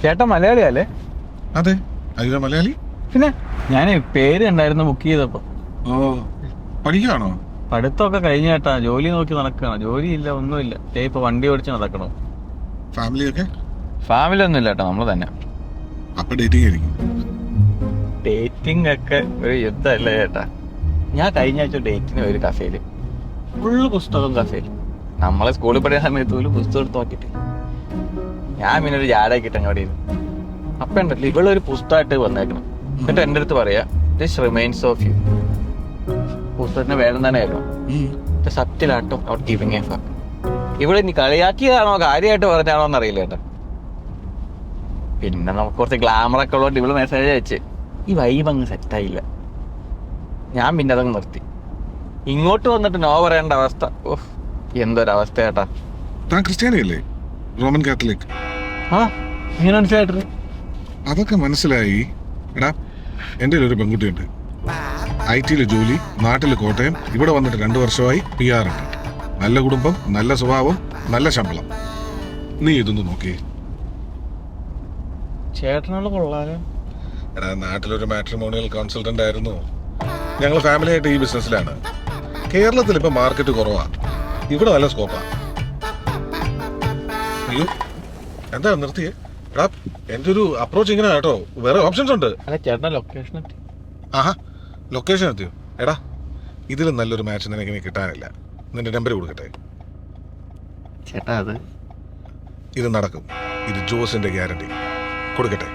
ചേട്ടൻ മലയാളിയല്ലേ? അതെ, അയ്യോ മലയാളി. പിന്നെ ഞാൻ പേര് ഉണ്ടായിരുന്നു ബുക്ക് ചെയ്തപ്പോ. ഓ, പഠിക്കുകയാണോ? പഠിത്തമൊക്കെ കഴിഞ്ഞ ചേട്ടാ, ജോലി നോക്കി നടക്കുകയാണ്. ജോലിയില്ല, ഒന്നുമില്ല. ഇപ്പൊ വണ്ടി ഓടിച്ച് നടക്കണം. ഫാമിലിയൊക്കെ? ഫാമിലി ഒന്നും ഇല്ല ചേട്ടാ, നമ്മള് തന്നെ. അപ്പൊ ഡേറ്റിംഗ് ആയിരിക്കും. ഡേറ്റിംഗ് ഒക്കെ ഒരു യുദ്ധമല്ലേ ചേട്ടാ. ഞാൻ കഴിഞ്ഞ ആഴ്ച ഡേറ്റിന് ഒരു കഫേയില്, ഫുള്ള് പുസ്തകം കഫേല്. നമ്മളെ സ്കൂളിൽ പഠിക്കുന്ന സമയത്ത് പോലും പുസ്തകം എടുത്ത് നോക്കിയിട്ടില്ല. ഞാൻ പിന്നെ ഒരു ജാടാക്കിട്ട് അങ്ങോട്ട് ഇരുന്നു. അപ്പൊ ഉണ്ടല്ലോ ഇവളൊരു പുസ്തകമായിട്ട് വന്നേക്കണം. എന്നിട്ട് എൻ്റെ അടുത്ത് പറയാ, ദിസ് റിമൈൻസ് ഓഫ് യു. പുസ്തകത്തിന് വേണം തന്നെ ആയിരുന്നു. സത്യലാട്ടോ ഔട്ട് ഗിവിങ് എ ഫക്ക്. ഇവിടെ നീ കളിയാക്കിയതാണോ കാര്യമായിട്ട് പറഞ്ഞാണോ എന്നറിയില്ല കേട്ടോ. പിന്നെ നമുക്ക് കുറച്ച് ഗ്ലാമറൊക്കെ ഉള്ളതുകൊണ്ട് ഇവള് മെസ്സേജ് അയച്ച് ഈ വൈബ് അങ്ങ് സെറ്റായില്ല. ഞാൻ പിന്നെ അതങ്ങ് നിർത്തി. ഇങ്ങോട്ട് വന്നിട്ട് നോ പറയേണ്ട അവസ്ഥ. ഓഹ്, എന്തൊരവസ്ഥ ചേട്ടാ. താൻ ക്രിസ്ത്യാനിയല്ലേ? Roman Catholic? ആ, ഇങ്ങനെ മനസ്സിലായിട്ടേ. അതൊക്കെ മനസ്സിലായി. എടാ, എൻ്റെ ഒരു പെൺകുട്ടിയുണ്ട്, IT ജോലി, നാട്ടില് കോട്ടയം. ഇവിടെ വന്നിട്ട് 2 വർഷമായി. PR ഉണ്ട്. നല്ല കുടുംബം, നല്ല സ്വഭാവം, നല്ല ശമ്പളം. നീ ഇതൊന്ന് നോക്കിയേ. ചേട്ടനോട് കൊള്ളാലോ. എടാ, നാട്ടിലൊരു മാട്രിമോണിയൽ കൺസൾട്ടന്റ് ആയിരുന്നു. ഞങ്ങൾ ഫാമിലി ആയിട്ട് ഈ ബിസിനസ്സിലാണ്. കേരളത്തിൽ ഇപ്പൊ മാർക്കറ്റ് കുറവാ, ഇവിടെ നല്ല സ്കോപ്പാ. അയ്യോ, എന്താ നിർത്തിയേ? എടാ, എൻ്റെ ഒരു അപ്രോച്ച് ഇങ്ങനെ കേട്ടോ, വേറെ ഓപ്ഷൻസ് ഉണ്ട്. അല്ല ചേട്ടൻ്റെ ലൊക്കേഷൻ എത്തി. ആഹാ, ലൊക്കേഷൻ എത്തിയോ? എടാ, ഇതിലും നല്ലൊരു മാച്ച് നിനക്ക് ഇനി കിട്ടാനില്ല. നിന്റെ നമ്പർ കൊടുക്കട്ടെ. ചേട്ടാ, ഇത് നടക്കും. ഇത് ജോസിന്റെ ഗ്യാരണ്ടി. കൊടുക്കട്ടെ.